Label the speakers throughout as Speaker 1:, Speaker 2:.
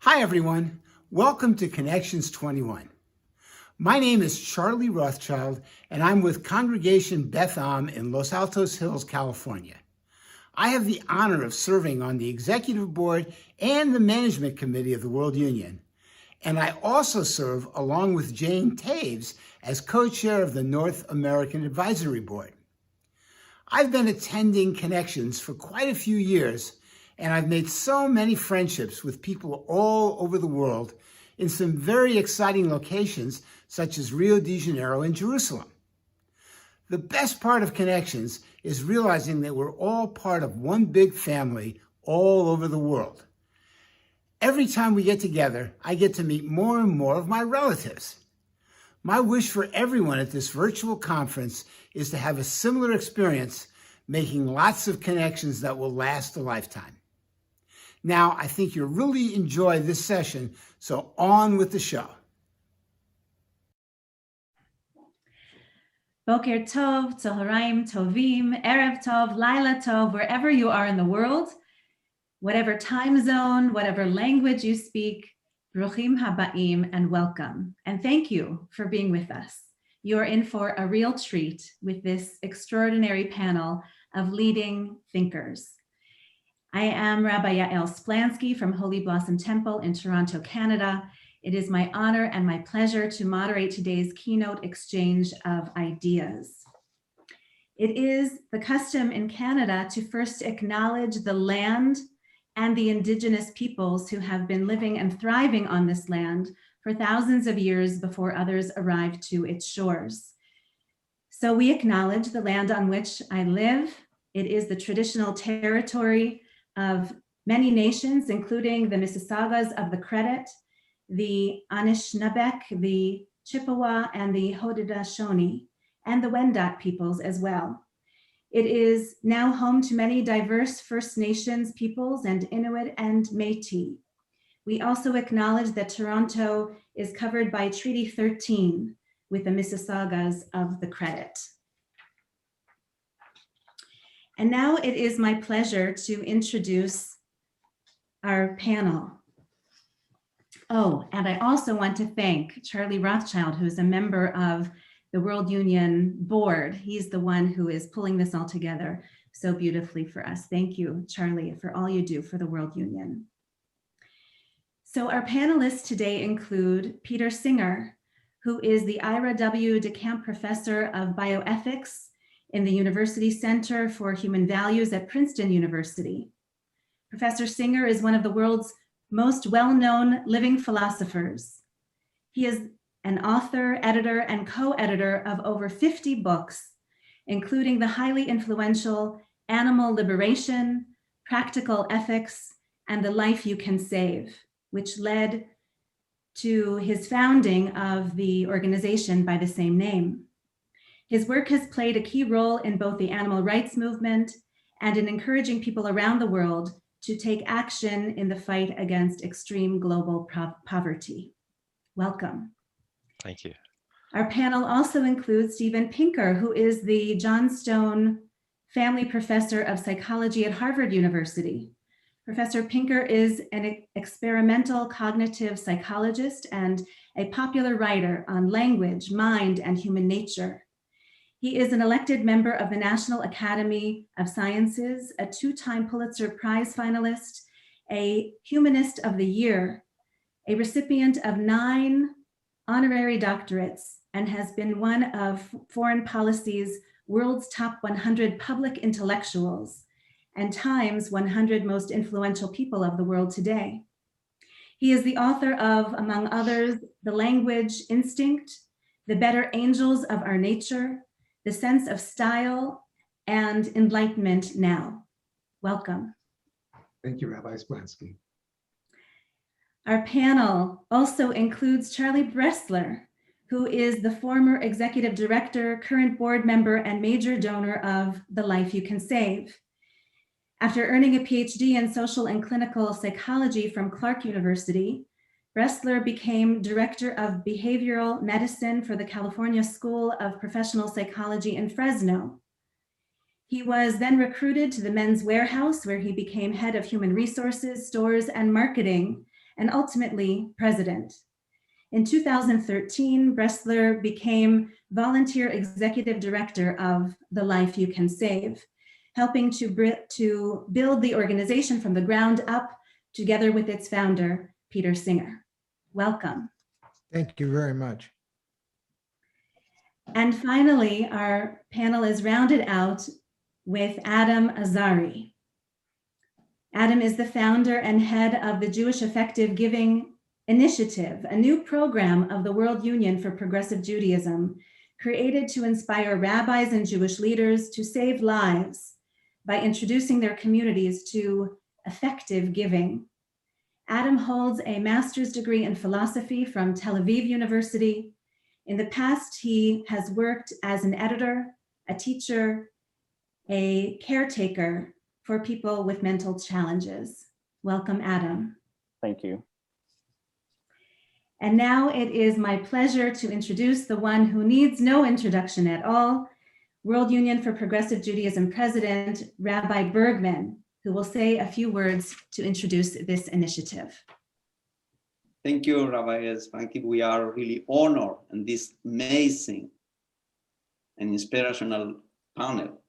Speaker 1: Hi, everyone. Welcome to Connections 21. My name is Charlie Rothschild, and I'm with Congregation Beth Am in Los Altos Hills, California. I have the honor of serving on the Executive Board and the Management Committee of the World Union, and I also serve along with Jane Taves as co-chair of the North American Advisory Board. I've been attending Connections for quite a few years, and I've made so many friendships with people all over the world in some very exciting locations such as Rio de Janeiro and Jerusalem. The best part of Connections is realizing that we're all part of one big family all over the world. Every time we get together, I get to meet more and more of my relatives. My wish for everyone at this virtual conference is to have a similar experience, making lots of connections that will last a lifetime. Now, I think you'll really enjoy this session, so on with the show.
Speaker 2: Boker Tov, Tzoharaim Tovim, Erev Tov, Laila Tov, wherever you are in the world, whatever time zone, whatever language you speak, Bruchim Habaim, and welcome. And thank you for being with us. You're in for a real treat with this extraordinary panel of leading thinkers. I am Rabbi Yael Splansky from Holy Blossom Temple in Toronto, Canada. It is my honor and my pleasure to moderate today's keynote exchange of ideas. It is the custom in Canada to first acknowledge the land and the indigenous peoples who have been living and thriving on this land for thousands of years before others arrived to its shores. So we acknowledge the land on which I live. It is the traditional territory of many nations, including the Mississaugas of the Credit, the Anishinabek, the Chippewa, and the Haudenosaunee, and the Wendat peoples as well. It is now home to many diverse First Nations peoples and Inuit and Métis. We also acknowledge that Toronto is covered by Treaty 13 with the Mississaugas of the Credit. And now it is my pleasure to introduce our panel. Oh, and I also want to thank Charlie Rothschild, who's a member of the World Union Board. He's the one who is pulling this all together so beautifully for us. Thank you, Charlie, for all you do for the World Union. So our panelists today include Peter Singer, who is the Ira W. DeCamp Professor of Bioethics in the University Center for Human Values at Princeton University. Professor Singer is one of the world's most well-known living philosophers. He is an author, editor, and co-editor of over 50 books, including the highly influential Animal Liberation, Practical Ethics, and The Life You Can Save, which led to his founding of the organization by the same name. His work has played a key role in both the animal rights movement and in encouraging people around the world to take action in the fight against extreme global poverty. Welcome.
Speaker 3: Thank you.
Speaker 2: Our panel also includes Steven Pinker, who is the Johnstone Family Professor of Psychology at Harvard University. Professor Pinker is an experimental cognitive psychologist and a popular writer on language, mind, and human nature. He is an elected member of the National Academy of Sciences, a two-time Pulitzer Prize finalist, a Humanist of the Year, a recipient of 9 honorary doctorates, and has been one of Foreign Policy's World's Top 100 Public Intellectuals and Time's 100 Most Influential People of the World Today. He is the author of, among others, The Language Instinct, The Better Angels of Our Nature, The Sense of Style, and Enlightenment Now. Welcome.
Speaker 4: Thank you, Rabbi Splansky.
Speaker 2: Our panel also includes Charlie Bressler, who is the former executive director, current board member, and major donor of The Life You Can Save. After earning a PhD in social and clinical psychology from Clark University, Bressler became director of behavioral medicine for the California School of Professional Psychology in Fresno. He was then recruited to the Men's Warehouse, where he became head of human resources, stores, and marketing and ultimately president. In 2013, Bressler became volunteer executive director of The Life You Can Save, helping to build the organization from the ground up together with its founder, Peter Singer. Welcome.
Speaker 3: Thank you very much.
Speaker 2: And finally, our panel is rounded out with Adam Azari. Adam is the founder and head of the Jewish Effective Giving Initiative, a new program of the World Union for Progressive Judaism, created to inspire rabbis and Jewish leaders to save lives by introducing their communities to effective giving. Adam holds a master's degree in philosophy from Tel Aviv University. In the past, he has worked as an editor, a teacher, a caretaker for people with mental challenges. Welcome, Adam.
Speaker 5: Thank you.
Speaker 2: And now it is my pleasure to introduce the one who needs no introduction at all, World Union for Progressive Judaism President, Rabbi Bergman, who will say a few words to introduce this initiative.
Speaker 6: Thank you, Rabbi Splansky. We are really honored in this amazing and inspirational panel.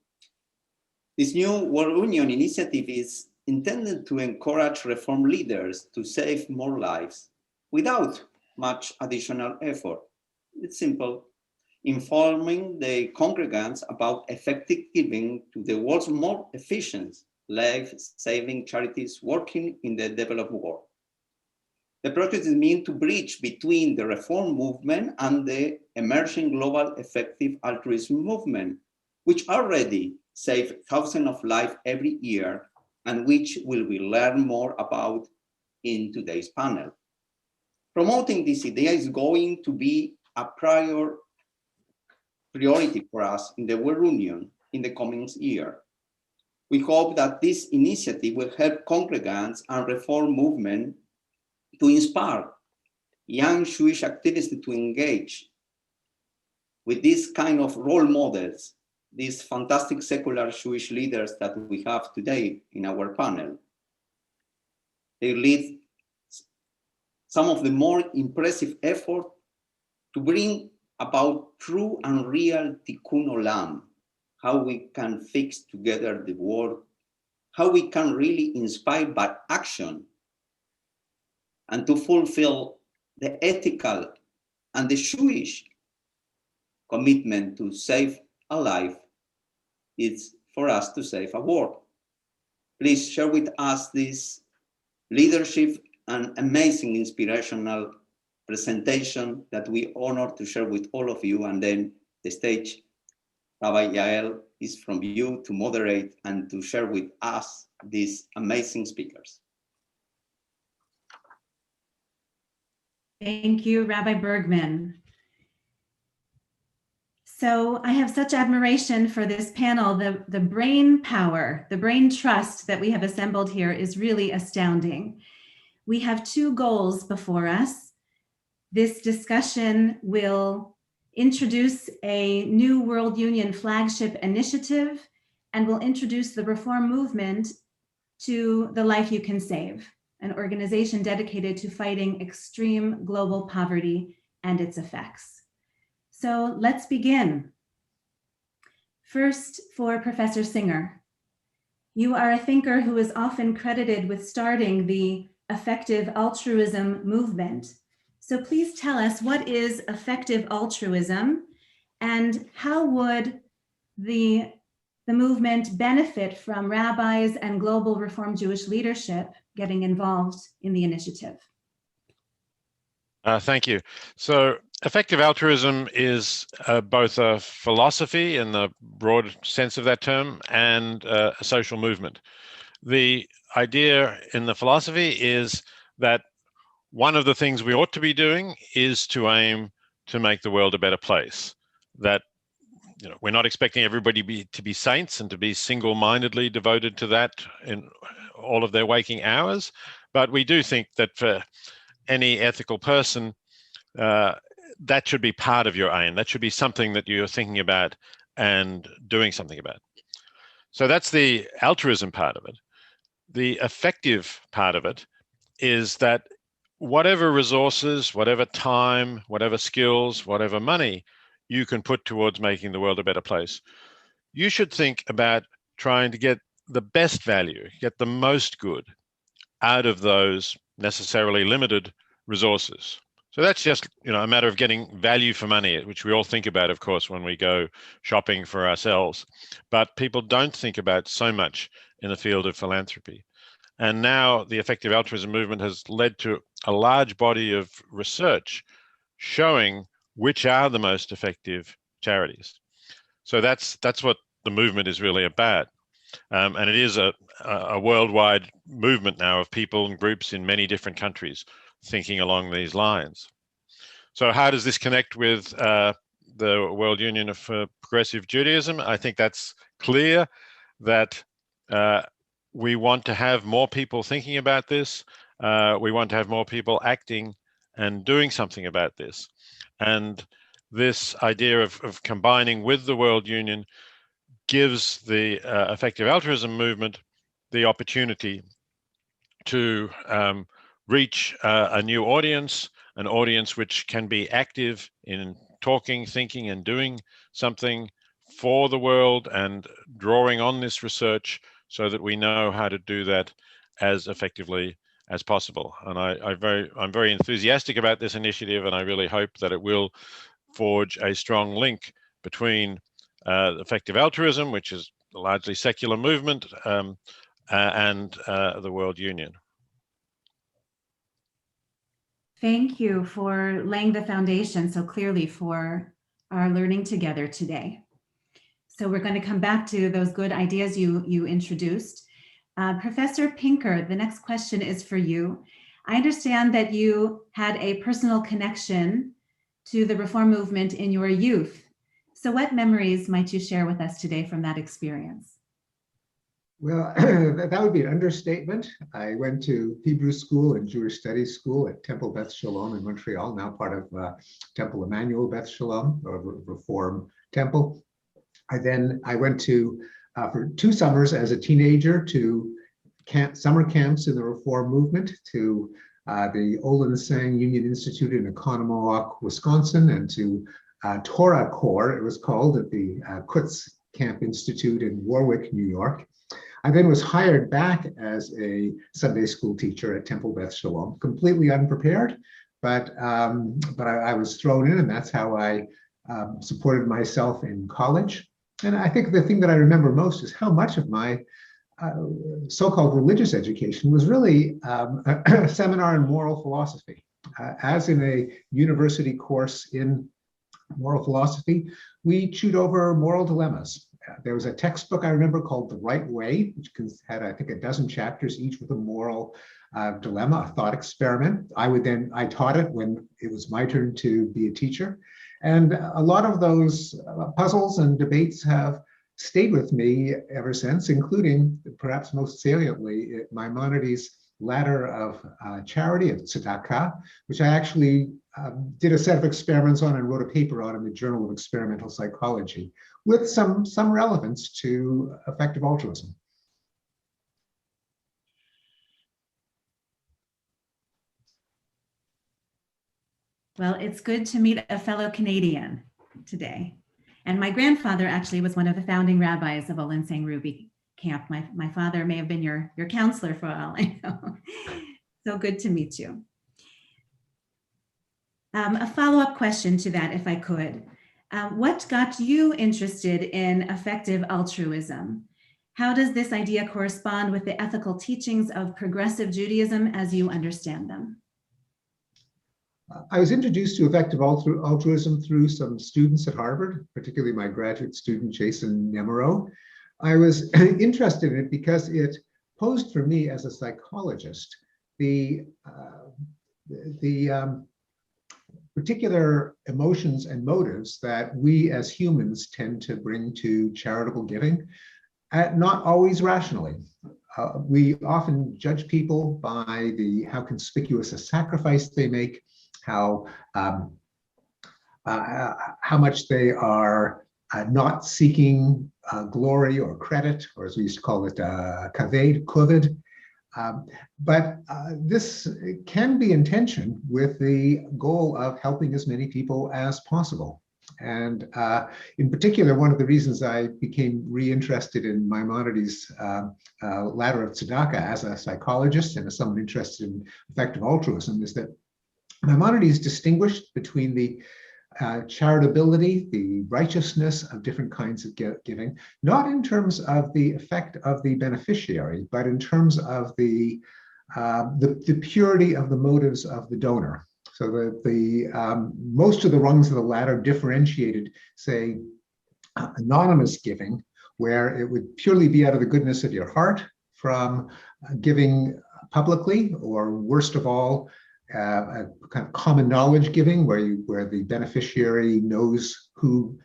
Speaker 6: This new World Union initiative is intended to encourage reform leaders to save more lives without much additional effort. It's simple, informing the congregants about effective giving to the world's more efficient life-saving charities working in the developed world. The project is meant to bridge between the reform movement and the emerging global effective altruism movement, which already save thousands of lives every year and which we will learn more about in today's panel. Promoting this idea is going to be a priority for us in the World Union in the coming year. We hope that this initiative will help congregants and reform movement to inspire young Jewish activists to engage with this kind of role models, these fantastic secular Jewish leaders that we have today in our panel. They lead some of the more impressive effort to bring about true and real tikkun olam, how we can fix together the world, how we can really inspire by action and to fulfill the ethical and the Jewish commitment to save a life is for us to save a world. Please share with us this leadership and amazing inspirational presentation that we honor to share with all of you. And then the stage, Rabbi Yael, is from you to moderate and to share with us these amazing speakers.
Speaker 2: Thank you, Rabbi Bergman. So I have such admiration for this panel. The brain power, the brain trust that we have assembled here is really astounding. We have two goals before us. This discussion will introduce a new World Union flagship initiative and will introduce the reform movement to The Life You Can Save, an organization dedicated to fighting extreme global poverty and its effects. So let's begin. First, for Professor Singer. You are a thinker who is often credited with starting the effective altruism movement. So please tell us, what is effective altruism and how would the movement benefit from rabbis and global Reform Jewish leadership getting involved in the initiative?
Speaker 7: Thank you. So effective altruism is both a philosophy in the broad sense of that term and a social movement. The idea in the philosophy is that one of the things we ought to be doing is to aim to make the world a better place. That, you know, we're not expecting everybody to be saints and to be single-mindedly devoted to that in all of their waking hours, but we do think that for any ethical person, that should be part of your aim. That should be something that you're thinking about and doing something about. So that's the altruism part of it. The effective part of it is that whatever resources, whatever time, whatever skills, whatever money you can put towards making the world a better place, you should think about trying to get the best value, get the most good out of those necessarily limited resources. So that's just, a matter of getting value for money, which we all think about, of course, when we go shopping for ourselves. But people don't think about so much in the field of philanthropy. And now the effective altruism movement has led to a large body of research showing which are the most effective charities. So that's what the movement is really about. And it is a worldwide movement now of people and groups in many different countries thinking along these lines. So how does this connect with the World Union of Progressive Judaism? I think that's clear that we want to have more people thinking about this. We want to have more people acting and doing something about this. And this idea of combining with the World Union gives the effective altruism movement the opportunity to reach a new audience, an audience which can be active in talking, thinking, and doing something for the world and drawing on this research so that we know how to do that as effectively as possible. And I'm very enthusiastic about this initiative, and I really hope that it will forge a strong link between effective altruism, which is a largely secular movement, and the World Union.
Speaker 2: Thank you for laying the foundation so clearly for our learning together today. So we're going to come back to those good ideas you introduced. Professor Pinker, the next question is for you. I understand that you had a personal connection to the reform movement in your youth. So what memories might you share with us today from that experience?
Speaker 4: Well, that would be an understatement. I went to Hebrew school and Jewish studies school at Temple Beth Shalom in Montreal, now part of Temple Emanu Beth Shalom, or Reform Temple. I went to, for 2 summers as a teenager, to summer camps in the Reform movement, to the Olin Sang Union Institute in Oconomowoc, Wisconsin, and to Torah Corps, it was called, at the Kutz Camp Institute in Warwick, New York. I then was hired back as a Sunday school teacher at Temple Beth Shalom, completely unprepared, but I was thrown in, and that's how I supported myself in college. And I think the thing that I remember most is how much of my so-called religious education was really a seminar in moral philosophy. As in a university course in moral philosophy, we chewed over moral dilemmas. There was a textbook I remember called The Right Way, which had, I think, 12 chapters, each with a moral dilemma, a thought experiment. I taught it when it was my turn to be a teacher. And a lot of those puzzles and debates have stayed with me ever since, including, perhaps most saliently, Maimonides' ladder of charity, of tzedakah, which I actually did a set of experiments on and wrote a paper on in the Journal of Experimental Psychology, with some relevance to effective altruism.
Speaker 2: Well, it's good to meet a fellow Canadian today. And my grandfather actually was one of the founding rabbis of Olin Sang Ruby Camp. My father may have been your counselor for all I know. So good to meet you. A follow-up question to that, if I could. What got you interested in effective altruism? How does this idea correspond with the ethical teachings of progressive Judaism as you understand them?
Speaker 4: I was introduced to effective altruism through some students at Harvard, particularly my graduate student, Jason Nemero. I was interested in it because it posed for me as a psychologist the particular emotions and motives that we as humans tend to bring to charitable giving, not always rationally. We often judge people by how conspicuous a sacrifice they make, how much they are not seeking glory or credit, or as we used to call it, kaved, kovid. But this can be in tension with the goal of helping as many people as possible. And in particular, one of the reasons I became reinterested in Maimonides' ladder of tzedakah as a psychologist and as someone interested in effective altruism is that Maimonides distinguished between the charitability, the righteousness of different kinds of giving, not in terms of the effect of the beneficiary, but in terms of the purity of the motives of the donor. So the most of the rungs of the ladder differentiated, say, anonymous giving, where it would purely be out of the goodness of your heart, from giving publicly, or worst of all, a kind of common knowledge giving, where the beneficiary knows who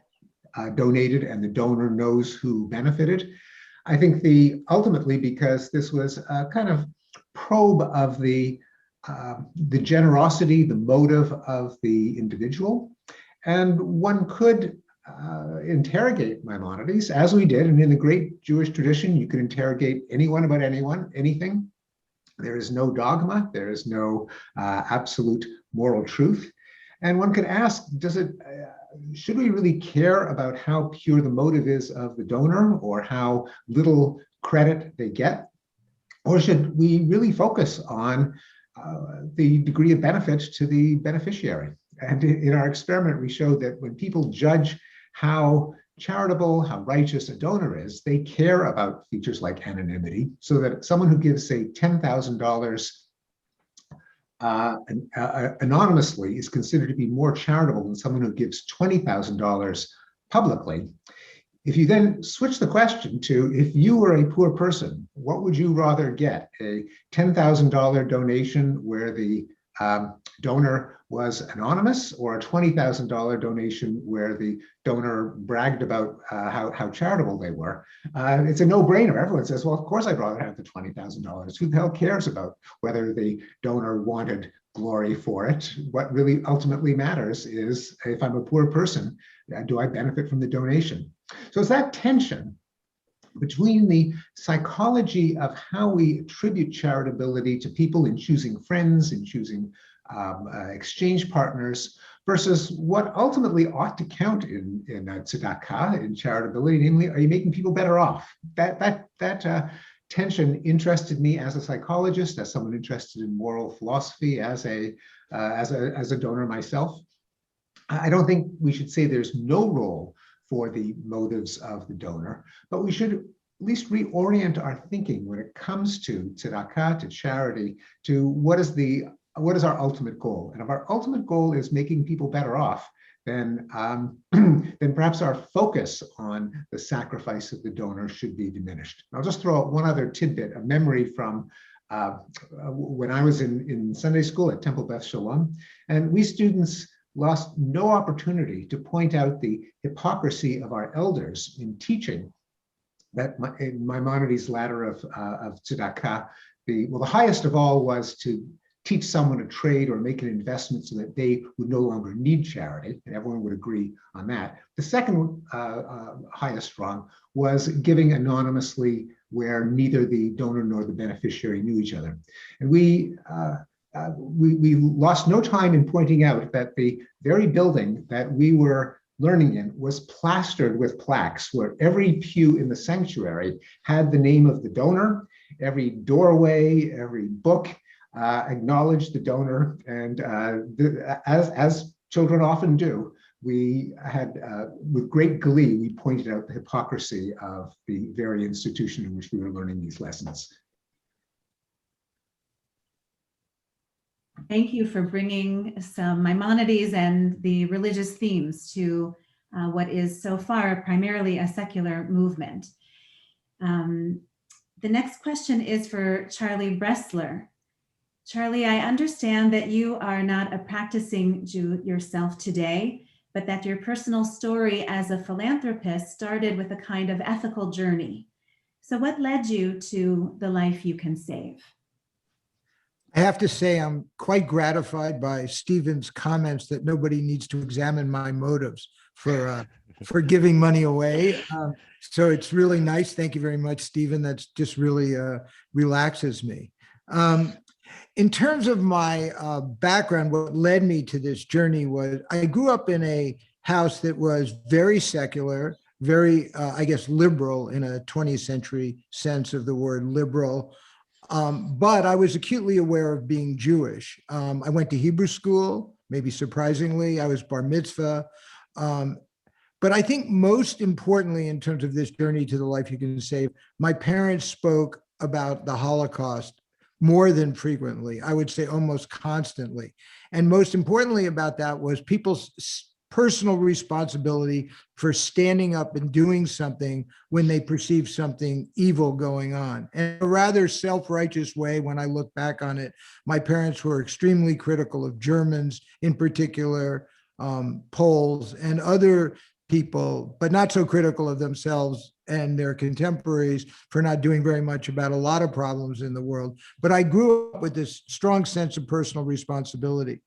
Speaker 4: donated and the donor knows who benefited. I think ultimately, because this was a kind of probe of the generosity, the motive of the individual. And one could interrogate Maimonides, as we did. And in the great Jewish tradition, you could interrogate anyone about anyone, anything. There is no dogma. There is no absolute moral truth. And one could ask, should we really care about how pure the motive is of the donor or how little credit they get? Or should we really focus on the degree of benefit to the beneficiary? And in our experiment, we showed that when people judge how charitable, how righteous a donor is, they care about features like anonymity, so that someone who gives, say, $10,000 anonymously is considered to be more charitable than someone who gives $20,000 publicly. If you then switch the question to, if you were a poor person, what would you rather get? A $10,000 donation where the donor was anonymous, or a $20,000 donation where the donor bragged about how charitable they were? It's a no-brainer. Everyone says, well, of course I'd rather have the $20,000. Who the hell cares about whether the donor wanted glory for it? What really ultimately matters is, if I'm a poor person, do I benefit from the donation? So it's that tension between the psychology of how we attribute charitability to people in choosing friends, in choosing exchange partners, versus what ultimately ought to count in tzedakah, in charitability, namely, are you making people better off? That tension interested me as a psychologist, as someone interested in moral philosophy, as a donor myself. I don't think we should say there's no role for the motives of the donor, but we should at least reorient our thinking when it comes to tzedakah, to charity, to what is our ultimate goal. And if our ultimate goal is making people better off, then perhaps our focus on the sacrifice of the donor should be diminished. I'll just throw out one other tidbit, a memory from when I was in Sunday school at Temple Beth Shalom, and we students lost no opportunity to point out the hypocrisy of our elders in teaching that in Maimonides' ladder of tzedakah, the highest of all was to teach someone a trade or make an investment so that they would no longer need charity, and everyone would agree on that. The second highest rung was giving anonymously, where neither the donor nor the beneficiary knew each other. And we lost no time in pointing out that the very building that we were learning in was plastered with plaques, where every pew in the sanctuary had the name of the donor, every doorway, every book acknowledged the donor, and as children often do, we had, with great glee, we pointed out the hypocrisy of the very institution in which we were learning these lessons.
Speaker 2: Thank you for bringing some Maimonides and the religious themes to what is so far primarily a secular movement. The next question is for Charlie Bressler. Charlie, I understand that you are not a practicing Jew yourself today, but that your personal story as a philanthropist started with a kind of ethical journey. So what led you to the life you can save?
Speaker 3: I have to say, I'm quite gratified by Stephen's comments that nobody needs to examine my motives for giving money away. So it's really nice. Thank you very much, Stephen. That's just really relaxes me. In terms of my background, what led me to this journey was I grew up in a house that was very secular, very, I guess, liberal in a 20th century sense of the word liberal. But I was acutely aware of being Jewish. I went to Hebrew school, maybe surprisingly. I was bar mitzvah. But I think most importantly, in terms of this journey to the life you can save, my parents spoke about the Holocaust more than frequently, I would say almost constantly. And most importantly about that was people's personal responsibility for standing up and doing something when they perceive something evil going on. In a rather self-righteous way, when I look back on it, my parents were extremely critical of Germans, in particular, Poles and other people, but not so critical of themselves and their contemporaries for not doing very much about a lot of problems in the world. But I grew up with this strong sense of personal responsibility.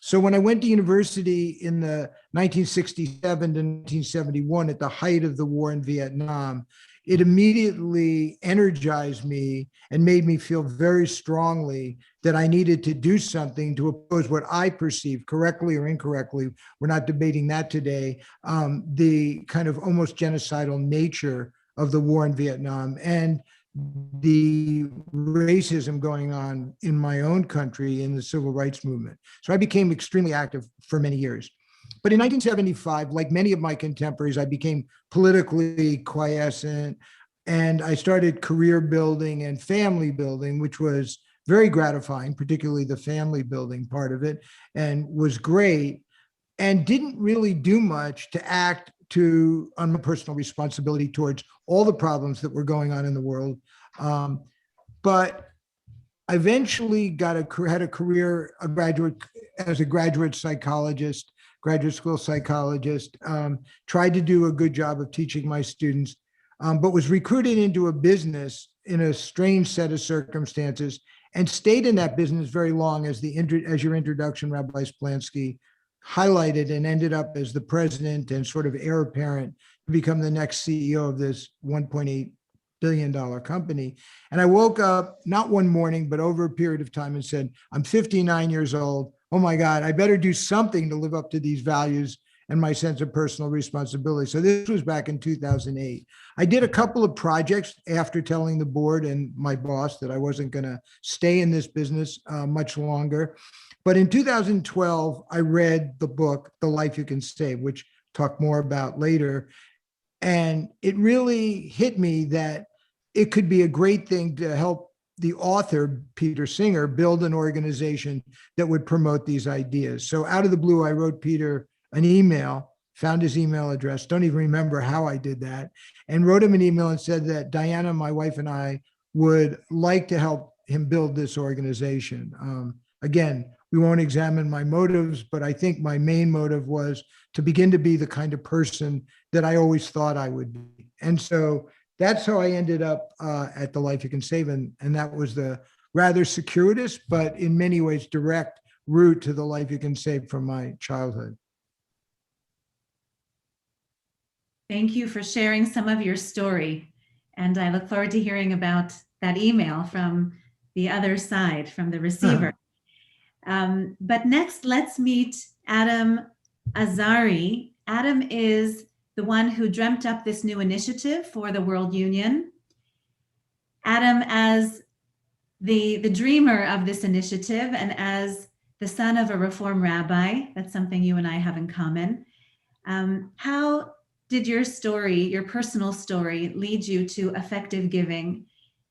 Speaker 3: So when I went to university in the 1967 to 1971, at the height of the war in Vietnam, it immediately energized me and made me feel very strongly that I needed to do something to oppose what I perceived, correctly or incorrectly, we're not debating that today, the kind of almost genocidal nature of the war in Vietnam and the racism going on in my own country in the civil rights movement. So I became extremely active for many years. But in 1975, like many of my contemporaries, I became politically quiescent and I started career building and family building, which was very gratifying, particularly the family building part of it, and was great, and didn't really do much to act on my personal responsibility towards all the problems that were going on in the world. But I eventually had a career, as a graduate psychologist, graduate school psychologist, tried to do a good job of teaching my students, but was recruited into a business in a strange set of circumstances and stayed in that business very long, as your introduction, Rabbi Splansky, highlighted, and ended up as the president and sort of heir apparent to become the next CEO of this $1.8 billion company. And I woke up not one morning, but over a period of time and said, I'm 59 years old. Oh my God, I better do something to live up to these values and my sense of personal responsibility. So this was back in 2008. I did a couple of projects after telling the board and my boss that I wasn't going to stay in this business much longer. But in 2012, I read the book, The Life You Can Save, which I'll talk more about later. And it really hit me that it could be a great thing to help the author, Peter Singer, build an organization that would promote these ideas. So out of the blue, I wrote Peter an email, found his email address, don't even remember how I did that, and wrote him an email and said that Diana, my wife, and I would like to help him build this organization. Again, we won't examine my motives, but I think my main motive was to begin to be the kind of person that I always thought I would be. And so that's how I ended up at The Life You Can Save. And that was the rather circuitous, but in many ways direct route to the life you can save from my childhood.
Speaker 2: Thank you for sharing some of your story. And I look forward to hearing about that email from the other side, from the receiver. But next, let's meet Adam Azari. Adam is the one who dreamt up this new initiative for the World Union. Adam, as the dreamer of this initiative and as the son of a Reform rabbi, that's something you and I have in common. How did your story, your personal story, lead you to effective giving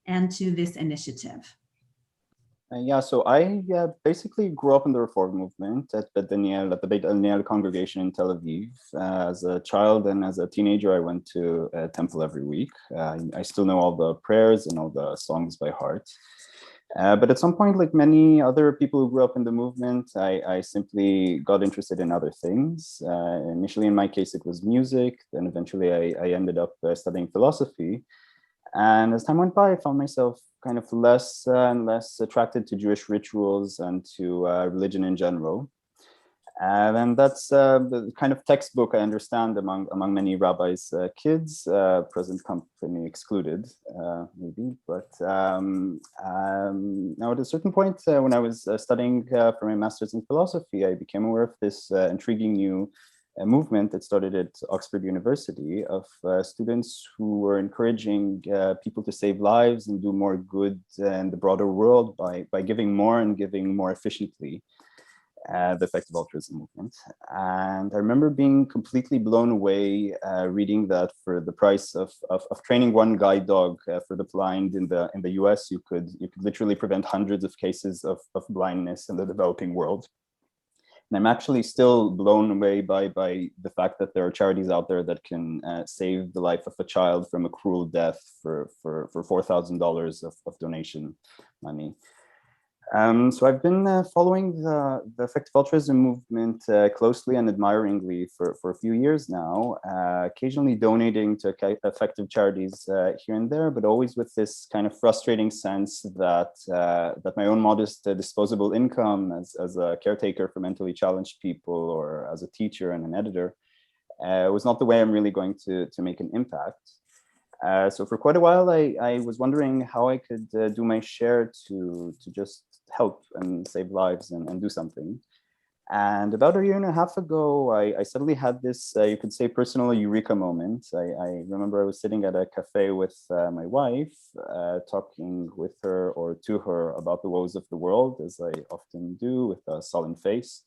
Speaker 2: and to this initiative?
Speaker 5: So I basically grew up in the Reform movement at the Beit Daniel congregation in Tel Aviv. As a child and as a teenager, I went to a temple every week. I still know all the prayers and all the songs by heart. But at some point, like many other people who grew up in the movement, I simply got interested in other things. Initially, in my case, it was music. Then eventually, I ended up studying philosophy. And as time went by, I found myself kind of less and less attracted to Jewish rituals and to religion in general. And that's the kind of textbook I understand among many rabbis' kids, present company excluded, maybe. But now at a certain point, when I was studying for my master's in philosophy, I became aware of this intriguing new movement that started at Oxford University of students who were encouraging people to save lives and do more good in the broader world by giving more and giving more efficiently. The effective altruism movement. And I remember being completely blown away reading that for the price of training one guide dog for the blind in the US, you could literally prevent hundreds of cases of blindness in the developing world. And I'm actually still blown away by the fact that there are charities out there that can save the life of a child from a cruel death for $4,000 of donation money. So I've been following the effective altruism movement closely and admiringly for a few years now, occasionally donating to effective charities here and there, but always with this kind of frustrating sense that that my own modest disposable income as a caretaker for mentally challenged people or as a teacher and an editor was not the way I'm really going to make an impact. So for quite a while, I was wondering how I could do my share to just help and save lives and do something. And about a year and a half ago, I suddenly had this, you could say, personal eureka moment. I remember I was sitting at a cafe with my wife, talking with her or to her about the woes of the world, as I often do with a sullen face.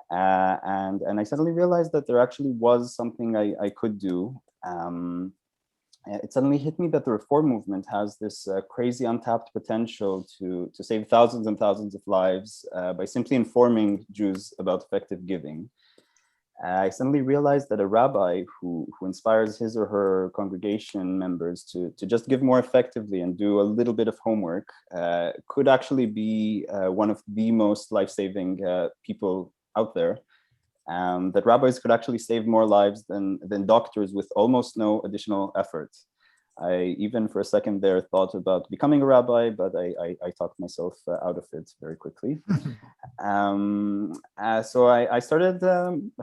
Speaker 5: And I suddenly realized that there actually was something I could do. It suddenly hit me that the reform movement has this crazy untapped potential to save thousands and thousands of lives by simply informing Jews about effective giving. I suddenly realized that a rabbi who inspires his or her congregation members to just give more effectively and do a little bit of homework could actually be one of the most life-saving people out there. That rabbis could actually save more lives than doctors with almost no additional effort. I even for a second there thought about becoming a rabbi, but I talked myself out of it very quickly. So I started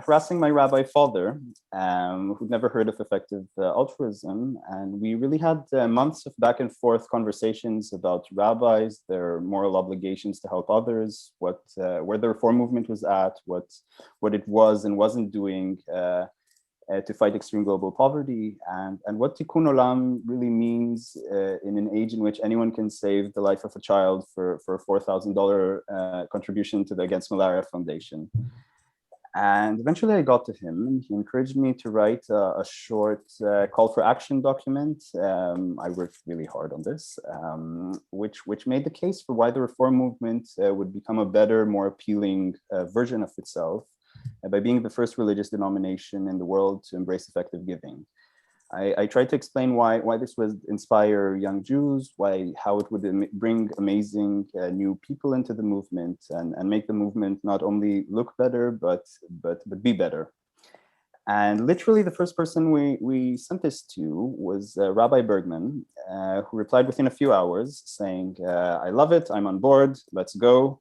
Speaker 5: harassing my rabbi father, who'd never heard of effective altruism. And we really had months of back and forth conversations about rabbis, their moral obligations to help others, where the reform movement was at, what it was and wasn't doing to fight extreme global poverty, and what tikkun olam really means in an age in which anyone can save the life of a child for a $4,000 contribution to the Against Malaria Foundation. And eventually I got to him, and he encouraged me to write a short call for action document. I worked really hard on this, which made the case for why the reform movement would become a better, more appealing version of itself by being the first religious denomination in the world to embrace effective giving. I tried to explain why this would inspire young Jews, how it would bring amazing new people into the movement and make the movement not only look better, but be better. And literally the first person we sent this to was Rabbi Bergman, who replied within a few hours saying, I love it, I'm on board, let's go.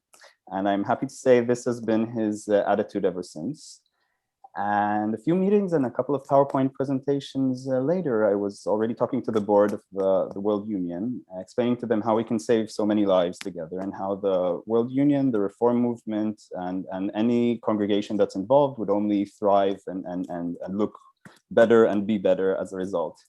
Speaker 5: And I'm happy to say this has been his attitude ever since. And a few meetings and a couple of PowerPoint presentations later, I was already talking to the board of the World Union, explaining to them how we can save so many lives together and how the World Union, the reform movement, and any congregation that's involved would only thrive and look better and be better as a result.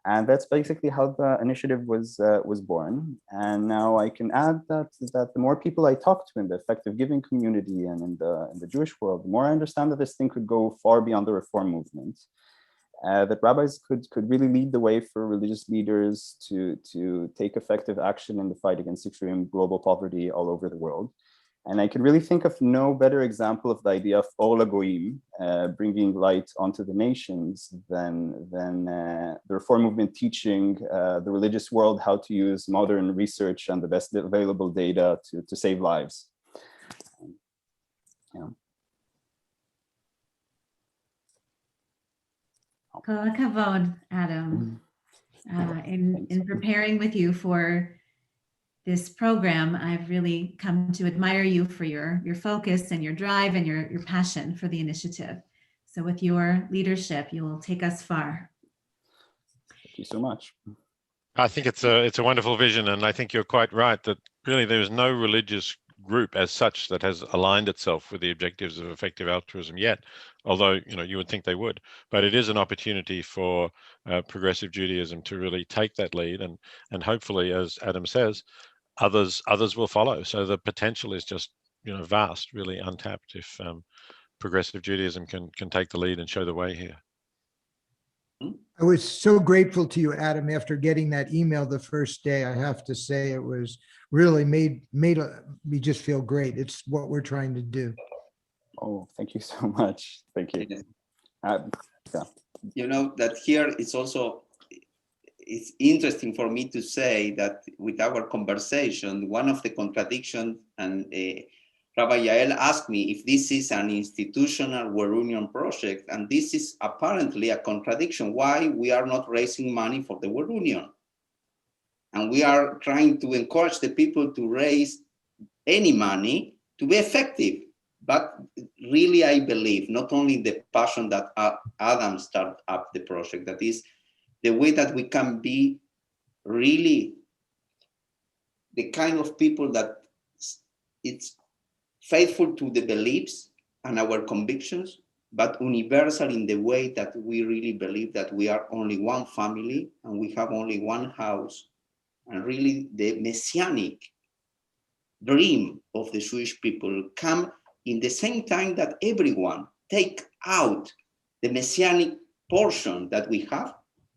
Speaker 5: And that's basically how the initiative was born. And now I can add that the more people I talk to in the effective giving community and in the Jewish world, the more I understand that this thing could go far beyond the reform movement. That rabbis could really lead the way for religious leaders to take effective action in the fight against extreme global poverty all over the world. And I can really think of no better example of the idea of Or LaGoyim, bringing light onto the nations, than the reform movement teaching the religious world how to use modern research and the best available data to save lives. Yeah.
Speaker 2: Kol hakavod, Adam. In preparing with you for this program. I've really come to admire you for your focus and your drive and your passion for the initiative. So with your leadership, you will take us far.
Speaker 5: Thank you so much.
Speaker 7: I think it's a wonderful vision, and I think you're quite right that really there is no religious group as such that has aligned itself with the objectives of effective altruism yet, although you would think they would. But it is an opportunity for progressive Judaism to really take that lead, and hopefully, as Adam says, others will follow. So the potential is just vast, really untapped if progressive Judaism can take the lead and show the way here.
Speaker 3: I was so grateful to you, Adam, after getting that email the first day. I have to say it was really made me just feel great. It's what we're trying to do.
Speaker 5: Oh, thank you so much. Thank you. Yeah.
Speaker 6: That here it's interesting for me to say that with our conversation, one of the contradictions, and Rabbi Yael asked me if this is an institutional World Union project, and this is apparently a contradiction. Why we are not raising money for the World Union? And we are trying to encourage the people to raise any money to be effective. But really, I believe not only the passion that Adam started up the project, that is the way that we can be really the kind of people that it's faithful to the beliefs and our convictions, but universal in the way that we really believe that we are only one family and we have only one house, and really the messianic dream of the Jewish people come in the same time that everyone take out the messianic portion that we have,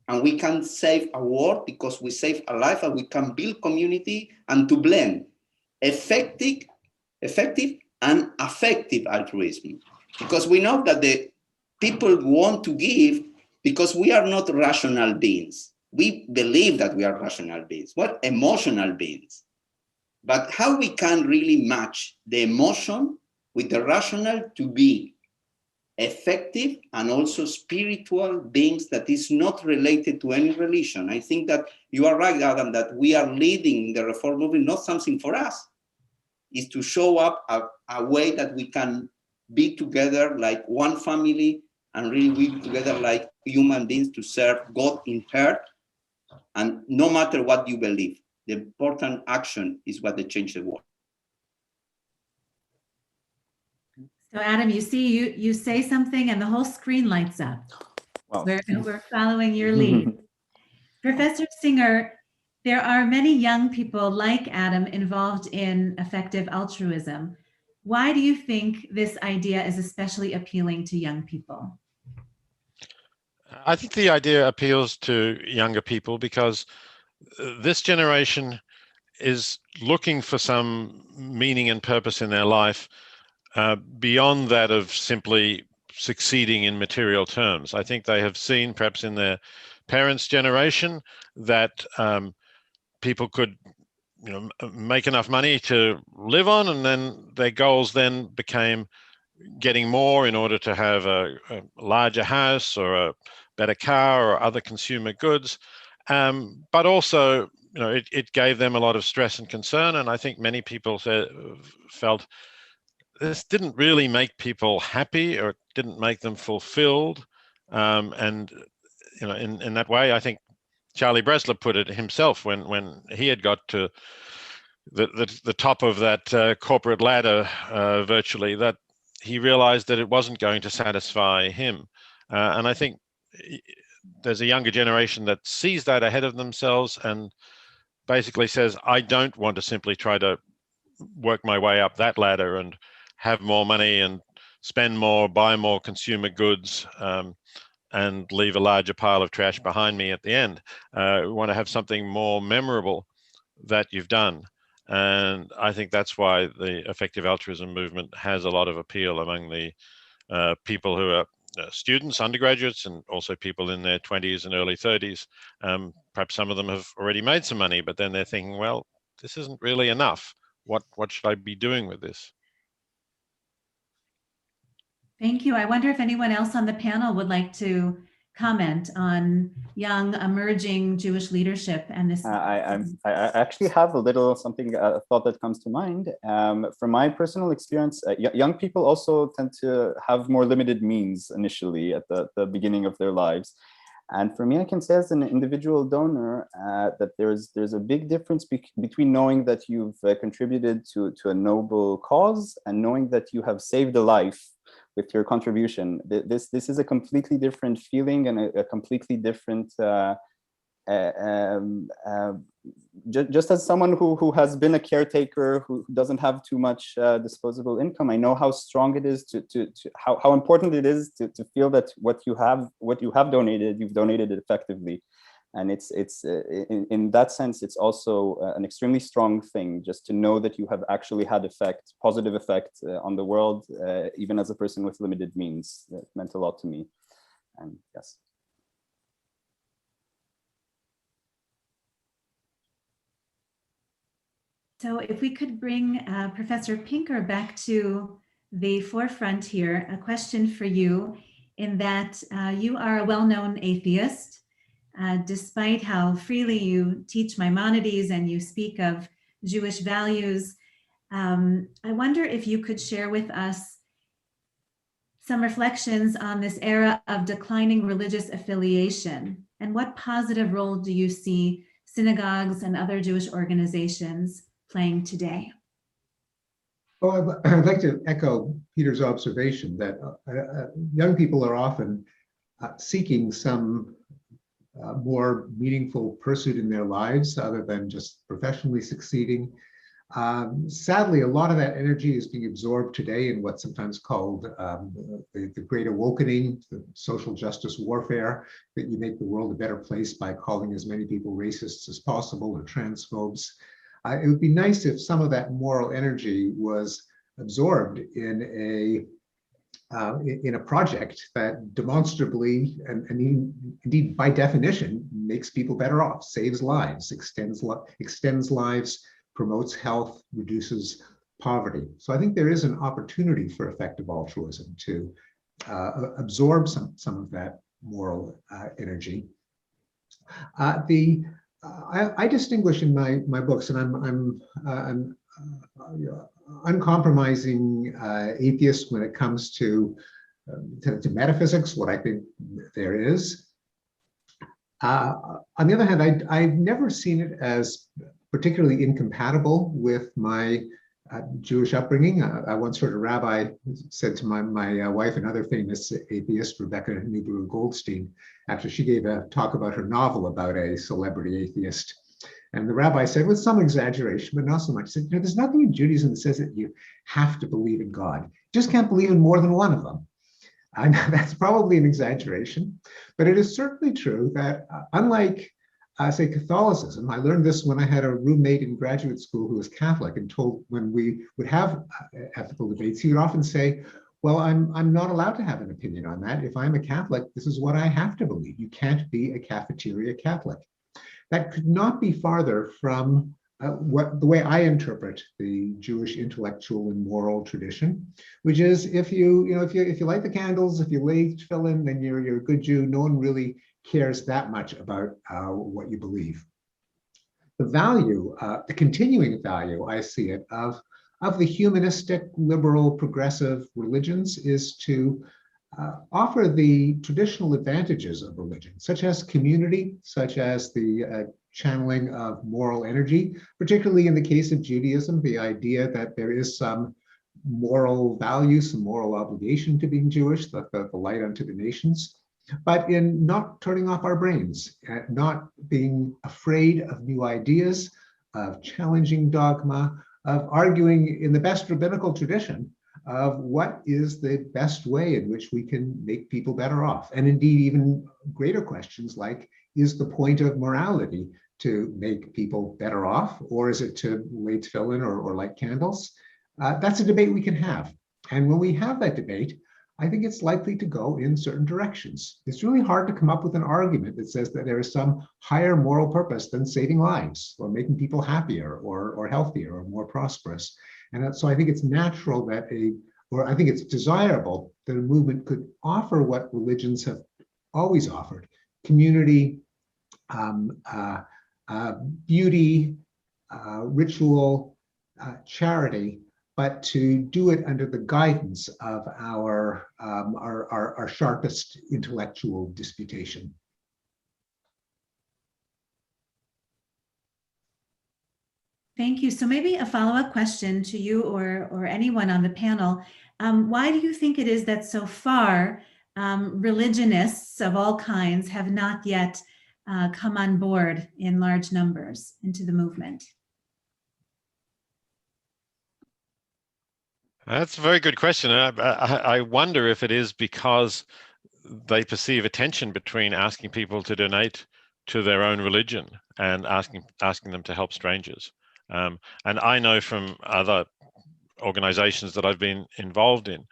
Speaker 6: and we can save a world because we save a life, and we can build community and to blend effective and affective altruism. Because we know that the people want to give because we are not rational beings. We believe that we are rational beings. We're emotional beings. But how we can really match the emotion with the rational to be effective and also spiritual beings that is not related to any religion. I think that you are right, Adam, that we are leading the reform movement, not something for us, is to show up a way that we can be together like one family and really be together like human beings to serve God in heart. And no matter what you believe, the important action is what they change the world.
Speaker 2: So Adam, you see, you say something and the whole screen lights up.
Speaker 5: Wow.
Speaker 2: We're following your lead. Professor Singer, there are many young people like Adam involved in effective altruism. Why do you think this idea is especially appealing to young people?
Speaker 7: I think the idea appeals to younger people because this generation is looking for some meaning and purpose in their life beyond that of simply succeeding in material terms. I think they have seen, perhaps in their parents' generation, that people could make enough money to live on, and then their goals then became getting more in order to have a larger house or a better car or other consumer goods. But also, it gave them a lot of stress and concern. And I think many people felt this didn't really make people happy, or it didn't make them fulfilled. And in that way, I think Charlie Bresler put it himself when he had got to the top of that corporate ladder virtually, that he realized that it wasn't going to satisfy him. And I think there's a younger generation that sees that ahead of themselves and basically says, I don't want to simply try to work my way up that ladder and have more money and spend more, buy more consumer goods, and leave a larger pile of trash behind me at the end. We want to have something more memorable that you've done. And I think that's why the effective altruism movement has a lot of appeal among the people who are students, undergraduates, and also people in their 20s and early 30s. Perhaps some of them have already made some money, but then they're thinking, well, this isn't really enough. What should I be doing with this?
Speaker 2: Thank you. I wonder if anyone else on the panel would like to comment on young emerging Jewish leadership and this?
Speaker 5: I actually have a little something, a thought that comes to mind. From my personal experience, young people also tend to have more limited means initially at the beginning of their lives. And for me, I can say as an individual donor that there's a big difference between knowing that you've contributed to a noble cause and knowing that you have saved a life with your contribution. This is a completely different feeling and a completely different, just as someone who has been a caretaker, who doesn't have too much disposable income, I know how strong it is how important it is to feel that what you have donated, you've donated it effectively. And it's in that sense, it's also an extremely strong thing just to know that you have actually had positive effect on the world, even as a person with limited means. That meant a lot to me. And yes.
Speaker 2: So if we could bring Professor Pinker back to the forefront here, a question for you in that you are a well-known atheist. Despite how freely you teach Maimonides and you speak of Jewish values, I wonder if you could share with us some reflections on this era of declining religious affiliation, and what positive role do you see synagogues and other Jewish organizations playing today?
Speaker 4: Well, I'd like to echo Peter's observation that young people are often seeking some more meaningful pursuit in their lives other than just professionally succeeding. Sadly, a lot of that energy is being absorbed today in what's sometimes called the Great Awakening, the social justice warfare, that you make the world a better place by calling as many people racists as possible or transphobes. It would be nice if some of that moral energy was absorbed in a project that demonstrably and indeed by definition makes people better off, saves lives, extends lives, promotes health, reduces poverty. So I think there is an opportunity for effective altruism to absorb some of that moral energy. I distinguish in my books, and I'm uncompromising atheist when it comes to metaphysics, what I think there is. On the other hand, I've never seen it as particularly incompatible with my Jewish upbringing. I once heard a rabbi said to my wife, another famous atheist, Rebecca Newbrew Goldstein, after she gave a talk about her novel about a celebrity atheist. And the rabbi said, with some exaggeration, but not so much, he said, there's nothing in Judaism that says that you have to believe in God. You just can't believe in more than one of them. I know that's probably an exaggeration, but it is certainly true that unlike, say, Catholicism, I learned this when I had a roommate in graduate school who was Catholic, and told when we would have ethical debates, he would often say, well, I'm not allowed to have an opinion on that. If I'm a Catholic, this is what I have to believe. You can't be a cafeteria Catholic. That could not be farther from the way I interpret the Jewish intellectual and moral tradition, which is if you light the candles, if you lay tefillin, then you're a good Jew. No one really cares that much about what you believe. The value, the continuing value, I see it, of the humanistic, liberal, progressive religions is to offer the traditional advantages of religion, such as community, such as the channeling of moral energy, particularly in the case of Judaism, the idea that there is some moral value, some moral obligation to being Jewish, the light unto the nations, but in not turning off our brains, not being afraid of new ideas, of challenging dogma, of arguing in the best rabbinical tradition of what is the best way in which we can make people better off. And indeed, even greater questions like, is the point of morality to make people better off, or is it to lay tefillin or light candles? That's a debate we can have. And when we have that debate, I think it's likely to go in certain directions. It's really hard to come up with an argument that says that there is some higher moral purpose than saving lives or making people happier or healthier or more prosperous. And so I think it's natural that I think it's desirable that a movement could offer what religions have always offered community, beauty, ritual, charity, but to do it under the guidance of our sharpest intellectual disputation.
Speaker 2: Thank you. So maybe a follow-up question to you or anyone on the panel. Why do you think it is that so far religionists of all kinds have not yet come on board in large numbers into the movement?
Speaker 7: That's a very good question. I wonder if it is because they perceive a tension between asking people to donate to their own religion and asking them to help strangers. And I know from other organizations that I've been involved in,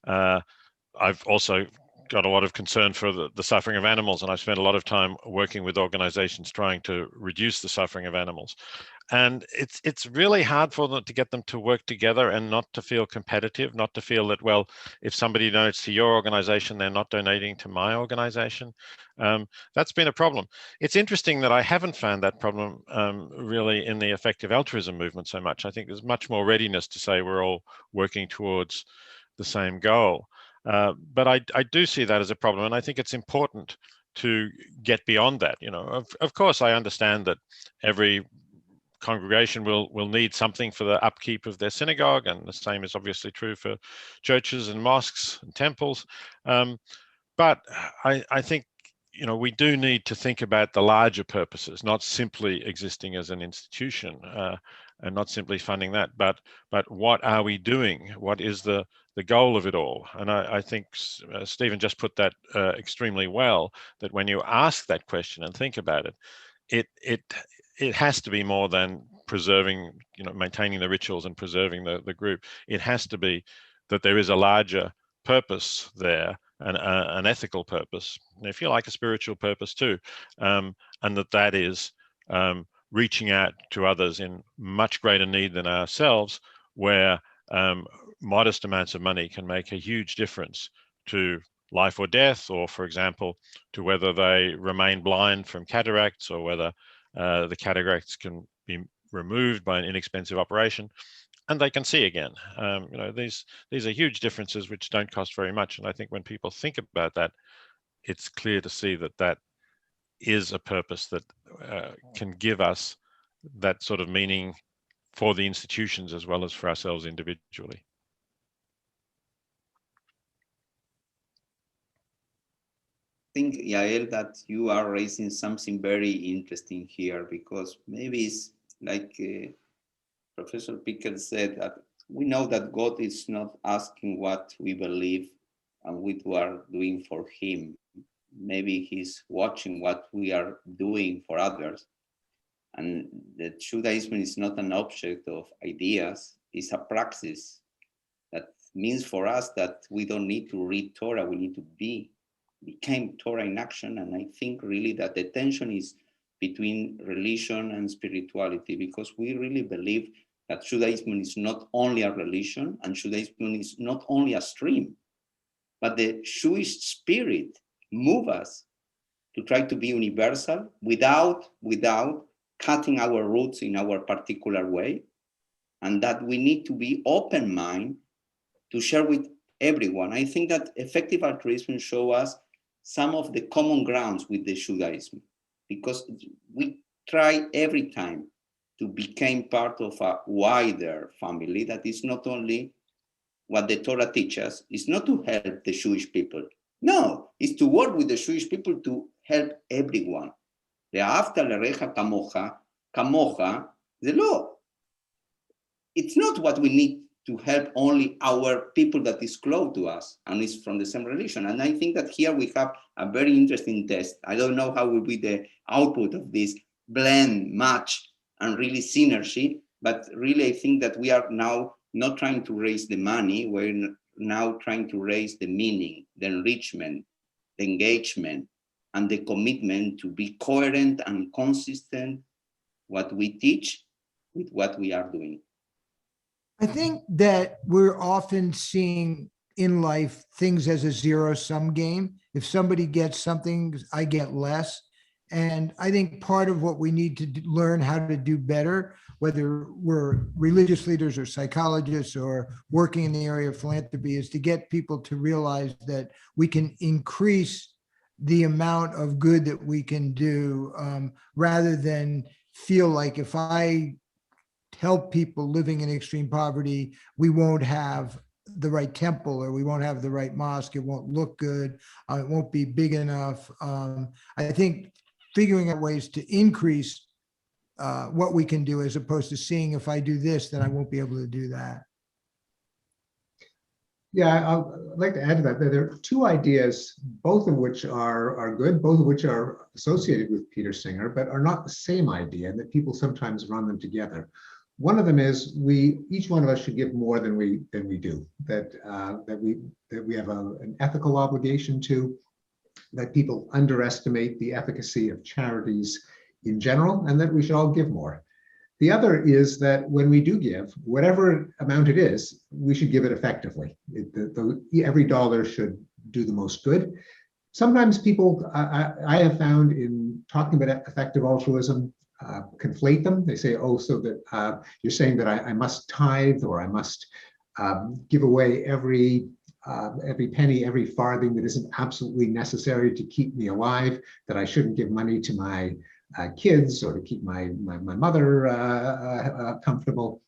Speaker 7: I've also got a lot of concern for the suffering of animals, and I've spent a lot of time working with organizations trying to reduce the suffering of animals. And it's really hard for them to get them to work together and not to feel competitive, not to feel that, well, if somebody donates to your organization, they're not donating to my organization. That's been a problem. It's interesting that I haven't found that problem really in the effective altruism movement so much. I think there's much more readiness to say we're all working towards the same goal. But I do see that as a problem, and I think it's important to get beyond that. You know, of course, I understand that every congregation will need something for the upkeep of their synagogue, and the same is obviously true for churches and mosques and temples. But I think, you know, we do need to think about the larger purposes, not simply existing as an institution and not simply funding that, but what are we doing? What is the goal of it all? And I think Stephen just put that extremely well, that when you ask that question and think about it, it has to be more than preserving, you know, maintaining the rituals and preserving the group. It has to be that there is a larger purpose there, an ethical purpose, and if you like, a spiritual purpose too, and that is reaching out to others in much greater need than ourselves, where modest amounts of money can make a huge difference to life or death, or, for example, to whether they remain blind from cataracts, or whether the cataracts can be removed by an inexpensive operation and they can see again. You know, these are huge differences which don't cost very much. And I think when people think about that, it's clear to see that that is a purpose that can give us that sort of meaning for the institutions as well as for ourselves individually.
Speaker 6: I think, Yael, that you are raising something very interesting here, because maybe it's like Professor Pickett said, that we know that God is not asking what we believe and what we are doing for him. Maybe he's watching what we are doing for others. And that Judaism is not an object of ideas, it's a praxis. That means for us that we don't need to read Torah, we need to became Torah in action. And I think really that the tension is between religion and spirituality, because we really believe that Judaism is not only a religion, and Judaism is not only a stream, but the Jewish spirit moves us to try to be universal without cutting our roots in our particular way, and that we need to be open-minded to share with everyone. I think that effective altruism shows us some of the common grounds with the Judaism, because we try every time to become part of a wider family that is not only what the Torah teaches, is not to help the Jewish people. No, it's to work with the Jewish people to help everyone. Ve'ahavta l'recha kamocha, the law. It's not what we need to help only our people that is close to us and is from the same religion. And I think that here we have a very interesting test. I don't know how will be the output of this blend, match, and really synergy, but really I think that we are now not trying to raise the money, we're now trying to raise the meaning, the enrichment, the engagement, and the commitment to be coherent and consistent what we teach with what we are doing.
Speaker 3: I think that we're often seeing in life things as a zero-sum game. If somebody gets something, I get less. And I think part of what we need to learn how to do better, whether we're religious leaders or psychologists or working in the area of philanthropy, is to get people to realize that we can increase the amount of good that we can do, rather than feel like if I help people living in extreme poverty, we won't have the right temple, or we won't have the right mosque, it won't look good, it won't be big enough. I think figuring out ways to increase what we can do, as opposed to seeing if I do this, then I won't be able to do that.
Speaker 4: Yeah, I'd like to add to that. There are two ideas, both of which are good, both of which are associated with Peter Singer, but are not the same idea, and that people sometimes run them together. One of them is each one of us should give more than we do. That we have an ethical obligation to. That people underestimate the efficacy of charities in general, and that we should all give more. The other is that when we do give, whatever amount it is, we should give it effectively. Every dollar should do the most good. Sometimes people, I have found in talking about effective altruism, conflate them. They say, oh, so that you're saying that I must tithe, or I must give away every penny, every farthing that isn't absolutely necessary to keep me alive, that I shouldn't give money to my kids or to keep my mother comfortable.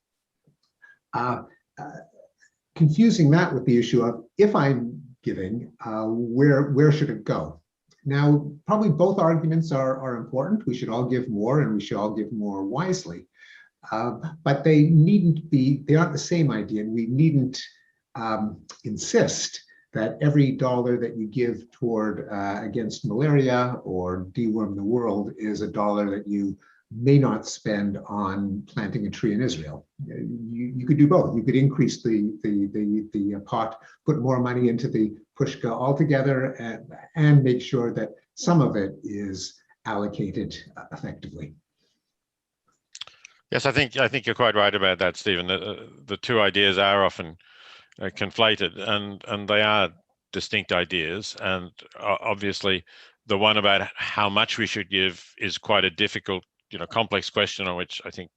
Speaker 4: Confusing that with the issue of, if I'm giving, where should it go? Now, probably both arguments are important. We should all give more, and we should all give more wisely. But they aren't the same idea, and we needn't insist that every dollar that you give toward against malaria or deworm the world is a dollar that you may not spend on planting a tree in Israel. You could do both. You could increase the pot, put more money into the pushka altogether, and make sure that some of it is allocated effectively.
Speaker 7: Yes, I think you're quite right about that, Stephen. The two ideas are often conflated, and they are distinct ideas. And obviously, the one about how much we should give is quite a difficult, complex question, on which I think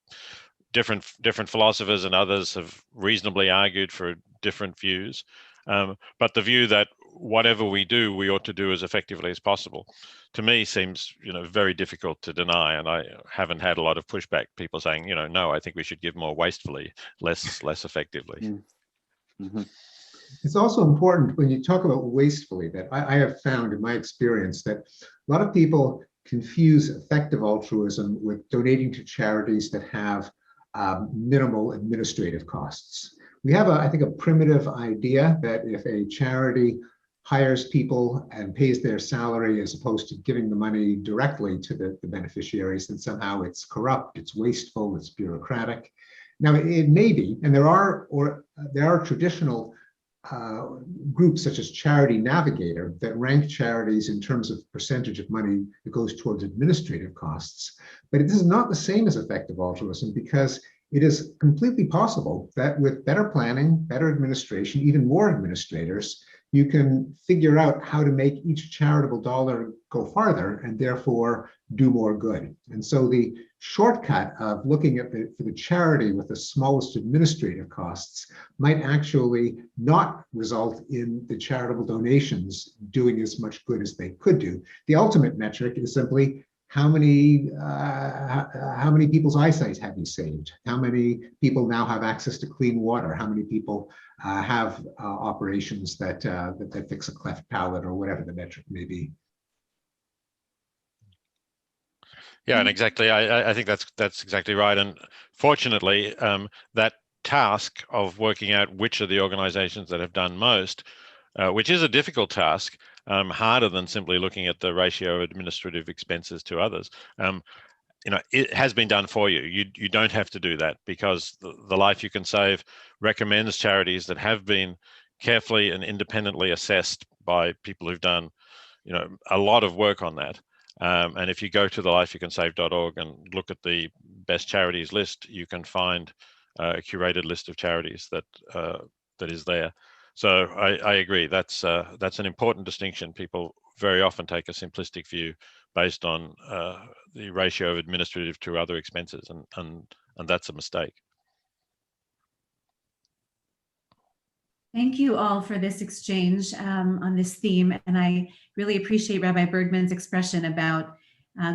Speaker 7: different philosophers and others have reasonably argued for different views. But the view that whatever we do, we ought to do as effectively as possible, to me seems, very difficult to deny. And I haven't had a lot of pushback. People saying, no, I think we should give more wastefully, less effectively.
Speaker 5: Mm-hmm.
Speaker 4: It's also important when you talk about wastefully, that I have found in my experience that a lot of people confuse effective altruism with donating to charities that have minimal administrative costs. We have, I think, a primitive idea that if a charity hires people and pays their salary as opposed to giving the money directly to the beneficiaries, then somehow it's corrupt, it's wasteful, it's bureaucratic. Now, it may be, and there are traditional groups such as Charity Navigator that rank charities in terms of percentage of money that goes towards administrative costs. But this is not the same as effective altruism, because it is completely possible that with better planning, better administration, even more administrators, you can figure out how to make each charitable dollar go farther and therefore do more good. And so the shortcut of looking at for the charity with the smallest administrative costs might actually not result in the charitable donations doing as much good as they could do. The ultimate metric is simply how many people's eyesight have you saved? How many people now have access to clean water? How many people have operations that fix a cleft palate, or whatever the metric may be?
Speaker 7: Yeah, and exactly. I think that's exactly right. And fortunately, that task of working out which of the organizations that have done most, which is a difficult task, harder than simply looking at the ratio of administrative expenses to others. It has been done for you. You don't have to do that, because the Life You Can Save recommends charities that have been carefully and independently assessed by people who've done, a lot of work on that. And if you go to the lifeyoucansave.org and look at the best charities list, you can find a curated list of charities that is there. So I agree. That's an important distinction. People very often take a simplistic view based on the ratio of administrative to other expenses, and that's a mistake.
Speaker 2: Thank you all for this exchange on this theme. And I really appreciate Rabbi Bergman's expression about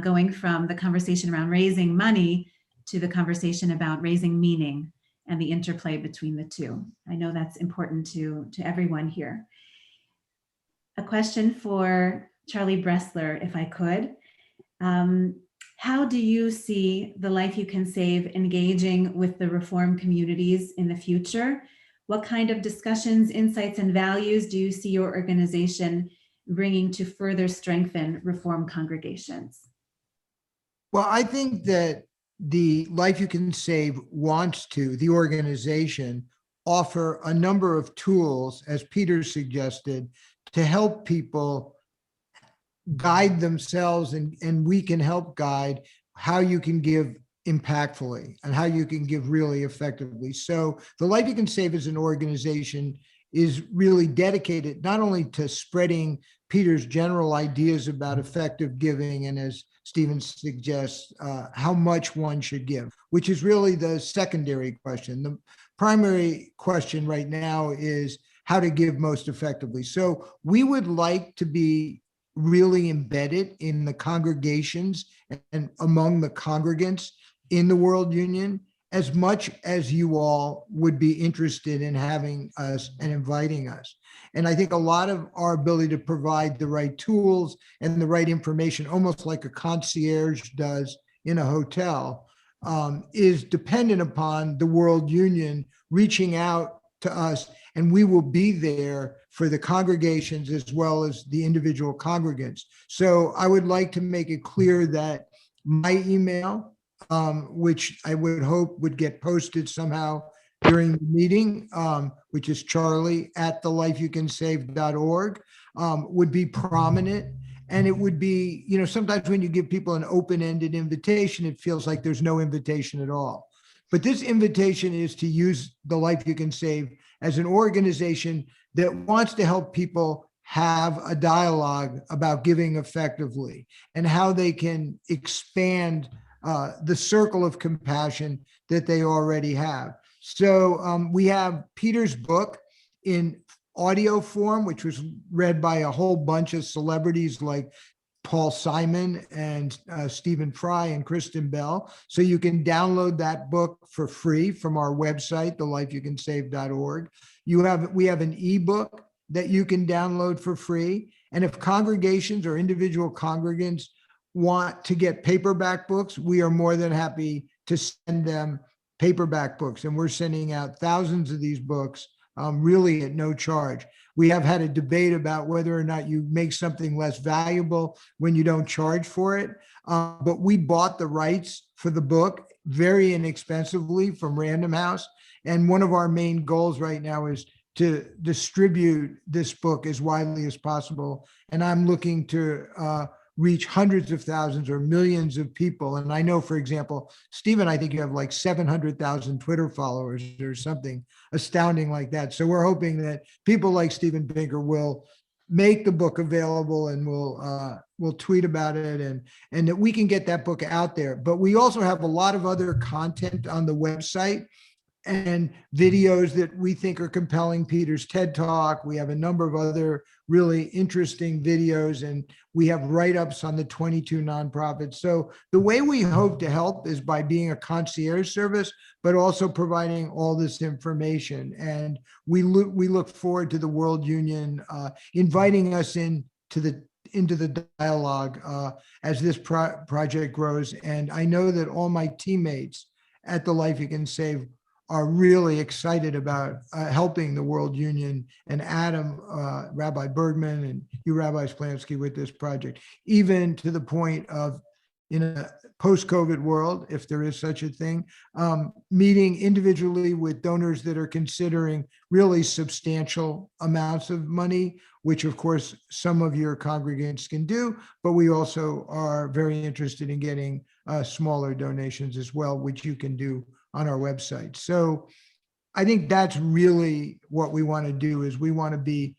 Speaker 2: going from the conversation around raising money to the conversation about raising meaning and the interplay between the two. I know that's important to everyone here. A question for Charlie Bressler, if I could. How do you see the Life You Can Save engaging with the Reform communities in the future? What kind of discussions, insights, and values do you see your organization bringing to further strengthen Reform congregations?
Speaker 3: Well, I think that the Life You Can Save wants to, the organization, offer a number of tools, as Peter suggested, to help people guide themselves, and we can help guide how you can give impactfully and how you can give really effectively. So the Life You Can Save as an organization is really dedicated not only to spreading Peter's general ideas about effective giving, and as Stephen suggests, how much one should give, which is really the secondary question. The primary question right now is how to give most effectively. So we would like to be really embedded in the congregations and among the congregants in the World Union, as much as you all would be interested in having us and inviting us. And I think a lot of our ability to provide the right tools and the right information, almost like a concierge does in a hotel, is dependent upon the World Union reaching out to us, and we will be there for the congregations as well as the individual congregants. So I would like to make it clear that my email, which I would hope would get posted somehow during the meeting, which is charlie@thelifeyoucansave.org, would be prominent. And it would be, sometimes when you give people an open-ended invitation, it feels like there's no invitation at all. But this invitation is to use the Life You Can Save as an organization that wants to help people have a dialogue about giving effectively and how they can expand the circle of compassion that they already have. So we have Peter's book in audio form, which was read by a whole bunch of celebrities like Paul Simon and Stephen Fry and Kristen Bell. So you can download that book for free from our website, thelifeyoucansave.org. We have an ebook that you can download for free. And if congregations or individual congregants want to get paperback books, we are more than happy to send them paperback books. And we're sending out thousands of these books really at no charge. We have had a debate about whether or not you make something less valuable when you don't charge for it. But we bought the rights for the book very inexpensively from Random House. And one of our main goals right now is to distribute this book as widely as possible. And I'm looking to reach hundreds of thousands or millions of people. And I know, for example, Stephen, I think you have like 700,000 Twitter followers or something astounding like that. So we're hoping that people like Steven Pinker will make the book available, and we'll tweet about it, and that we can get that book out there. But we also have a lot of other content on the website and videos that we think are compelling. Peter's TED Talk. We have a number of other really interesting videos, and we have write-ups on the 22 nonprofits. So the way we hope to help is by being a concierge service, but also providing all this information. And we look forward to the World Union inviting us into the dialogue as this project grows. And I know that all my teammates at the Life You Can Save are really excited about helping the World Union and Adam, Rabbi Bergman, and you, Rabbi Splansky, with this project, even to the point of, in a post-COVID world, if there is such a thing, meeting individually with donors that are considering really substantial amounts of money, which of course some of your congregants can do, but we also are very interested in getting smaller donations as well, which you can do on our website. So I think that's really what we want to do is we want to be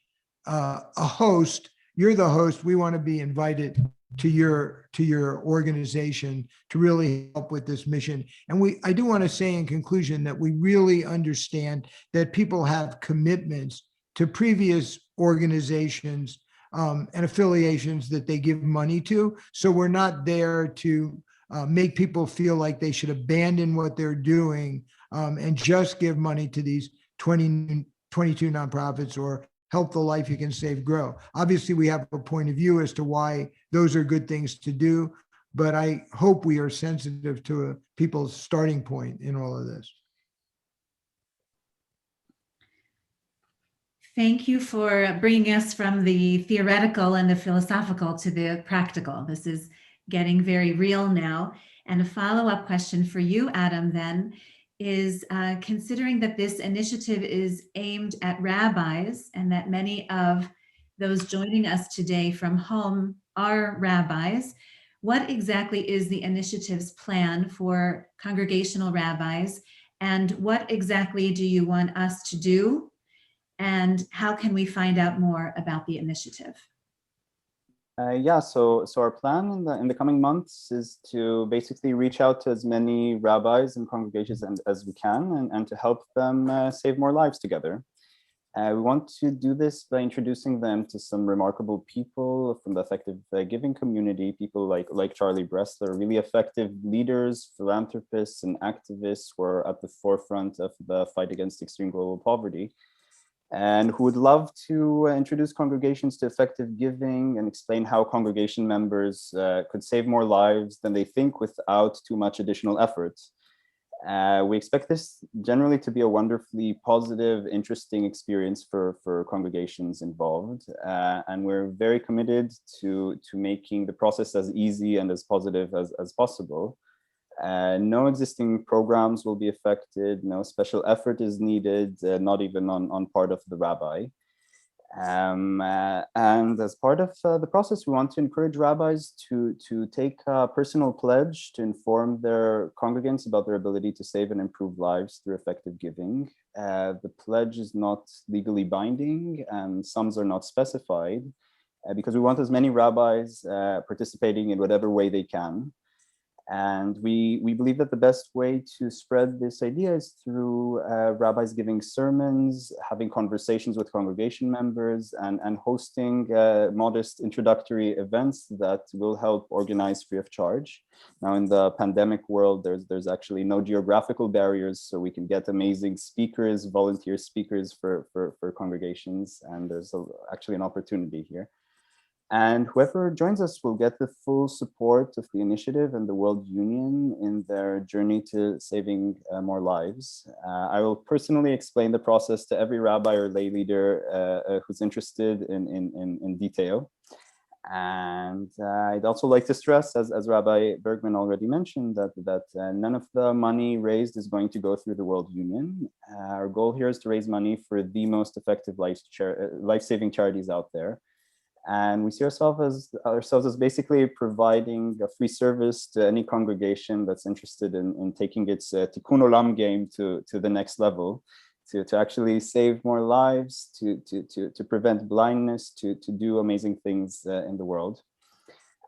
Speaker 3: a host. You're the host. We want to be invited to your organization to really help with this mission. And I do want to say in conclusion that we really understand that people have commitments to previous organizations and affiliations that they give money to. So we're not there to make people feel like they should abandon what they're doing and just give money to these 22 nonprofits or Help the Life You Can Save Grow. Obviously, we have a point of view as to why those are good things to do, but I hope we are sensitive to people's starting point in all of this.
Speaker 2: Thank you for bringing us from the theoretical and the philosophical to the practical. This is getting very real now. And a follow-up question for you, Adam, then, is considering that this initiative is aimed at rabbis and that many of those joining us today from home are rabbis, what exactly is the initiative's plan for congregational rabbis, and what exactly do you want us to do, and how can we find out more about the initiative?
Speaker 5: So our plan in the coming months is to basically reach out to as many rabbis and congregations as we can and to help them save more lives together. We want to do this by introducing them to some remarkable people from the effective giving community, people like Charlie Bressler, really effective leaders, philanthropists, and activists who are at the forefront of the fight against extreme global poverty, and who would love to introduce congregations to effective giving and explain how congregation members could save more lives than they think without too much additional effort. We expect this generally to be a wonderfully positive, interesting experience for congregations involved, and we're very committed to making the process as easy and as positive as possible. No existing programs will be affected, no special effort is needed, not even on part of the rabbi. And as part of the process, we want to encourage rabbis to take a personal pledge to inform their congregants about their ability to save and improve lives through effective giving. The pledge is not legally binding and sums are not specified because we want as many rabbis participating in whatever way they can. And we believe that the best way to spread this idea is through rabbis giving sermons, having conversations with congregation members, and hosting modest introductory events that will help organize free of charge. Now, in the pandemic world, there's actually no geographical barriers, so we can get amazing speakers, volunteer speakers for congregations, and there's actually an opportunity here. And whoever joins us will get the full support of the initiative and the World Union in their journey to saving more lives. I will personally explain the process to every rabbi or lay leader who's interested in detail. And I'd also like to stress, as Rabbi Bergman already mentioned, that none of the money raised is going to go through the World Union. Our goal here is to raise money for the most effective life-saving charities out there. And we see ourselves as basically providing a free service to any congregation that's interested in taking its tikkun olam game to the next level, to actually save more lives, to prevent blindness, to do amazing things in the world.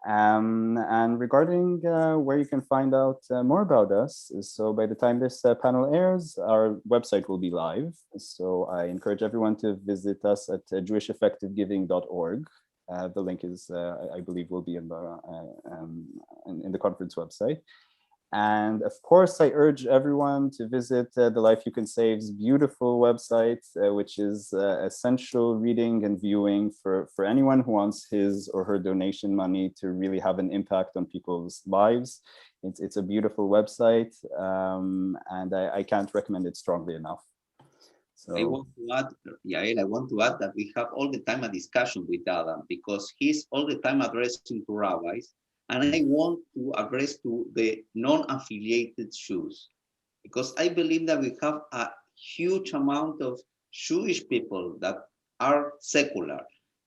Speaker 5: And regarding where you can find out more about us, so by the time this panel airs, our website will be live. So I encourage everyone to visit us at jewisheffectivegiving.org. The link is, I believe, will be in the conference website. And of course, I urge everyone to visit The Life You Can Save's beautiful website, which is essential reading and viewing for anyone who wants his or her donation money to really have an impact on people's lives. It's a beautiful website, and I can't recommend it strongly enough. So,
Speaker 6: I want to add, Yael, I want to add that we have all the time a discussion with Adam because he's all the time addressing to rabbis, and I want to address to the non-affiliated Jews because I believe that we have a huge amount of Jewish people that are secular,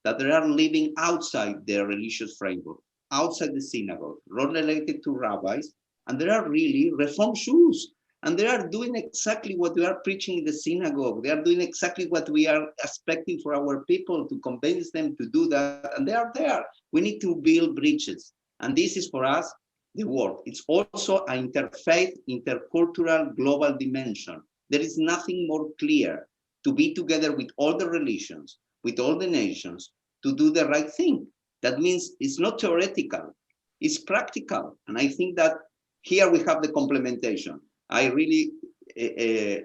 Speaker 6: that they are living outside their religious framework, outside the synagogue, not related to rabbis, and there are really Reform Jews And they are doing exactly what we are preaching in the synagogue. They are doing exactly what we are expecting for our people, to convince them to do that. And they are there. We need to build bridges. And this is for us the work. It's also an interfaith, intercultural, global dimension. There is nothing more clear to be together with all the religions, with all the nations, to do the right thing. That means it's not theoretical, it's practical. And I think that here we have the complementation. I really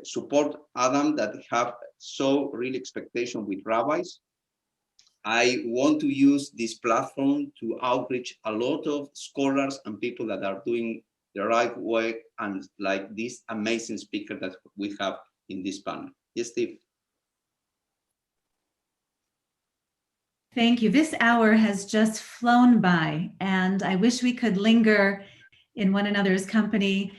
Speaker 6: support Adam that have so real expectation with rabbis. I want to use this platform to outreach a lot of scholars and people that are doing the right work, and like this amazing speaker that we have in this panel. Yes, Steve.
Speaker 2: Thank you. This hour has just flown by, and I wish we could linger in one another's company.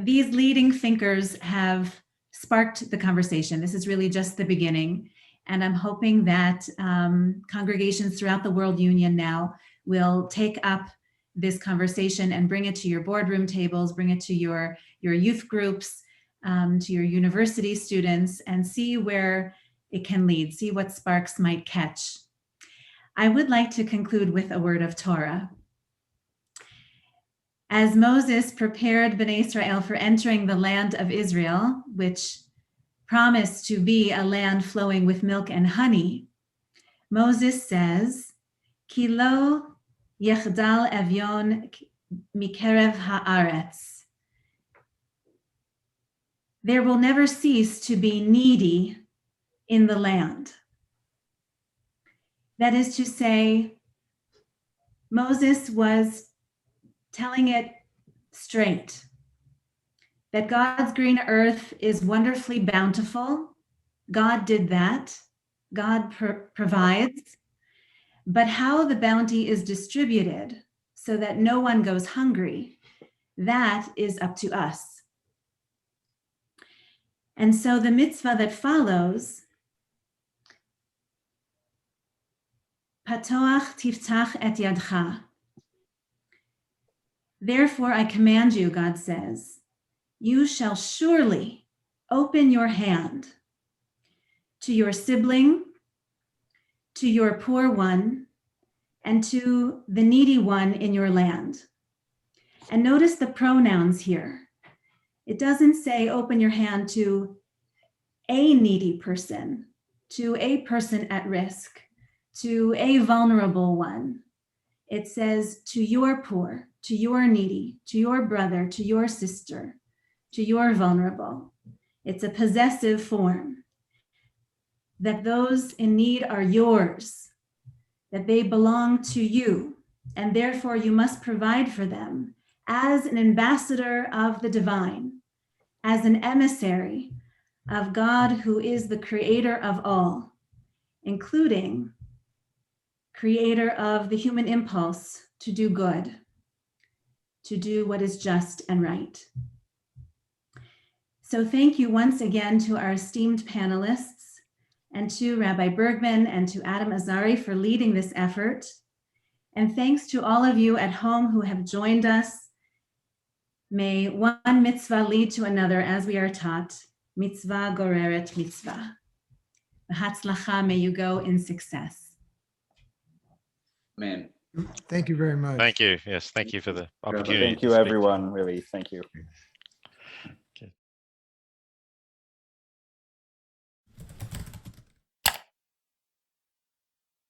Speaker 2: These leading thinkers have sparked the conversation. This is really just the beginning. And I'm hoping that congregations throughout the World Union now will take up this conversation and bring it to your boardroom tables, bring it to your youth groups, to your university students, and see where it can lead, see what sparks might catch. I would like to conclude with a word of Torah. As Moses prepared Bnei Israel for entering the land of Israel, which promised to be a land flowing with milk and honey, Moses says, Ki lo yechdal evyon mikerev haaretz. There will never cease to be needy in the land. That is to say, Moses was telling it straight, that God's green earth is wonderfully bountiful. God did that. God provides. But how the bounty is distributed so that no one goes hungry, that is up to us. And so the mitzvah that follows, Patoach tiftach et yadcha. Therefore, I command you, God says, you shall surely open your hand to your sibling, to your poor one, and to the needy one in your land. And notice the pronouns here. It doesn't say open your hand to a needy person, to a person at risk, to a vulnerable one. It says to your poor, to your needy, to your brother, to your sister, to your vulnerable. It's a possessive form, that those in need are yours, that they belong to you, and therefore you must provide for them as an ambassador of the divine, as an emissary of God who is the creator of all, including creator of the human impulse to do good, to do what is just and right. So thank you once again to our esteemed panelists, and to Rabbi Bergman and to Adam Azari for leading this effort. And thanks to all of you at home who have joined us. May one mitzvah lead to another as we are taught. Mitzvah goreret mitzvah. V'hatzlacha, may you go in success.
Speaker 6: Amen.
Speaker 3: Thank you very much.
Speaker 7: Thank you. Yes, thank you for the opportunity.
Speaker 5: Thank you, everyone. Really, thank you.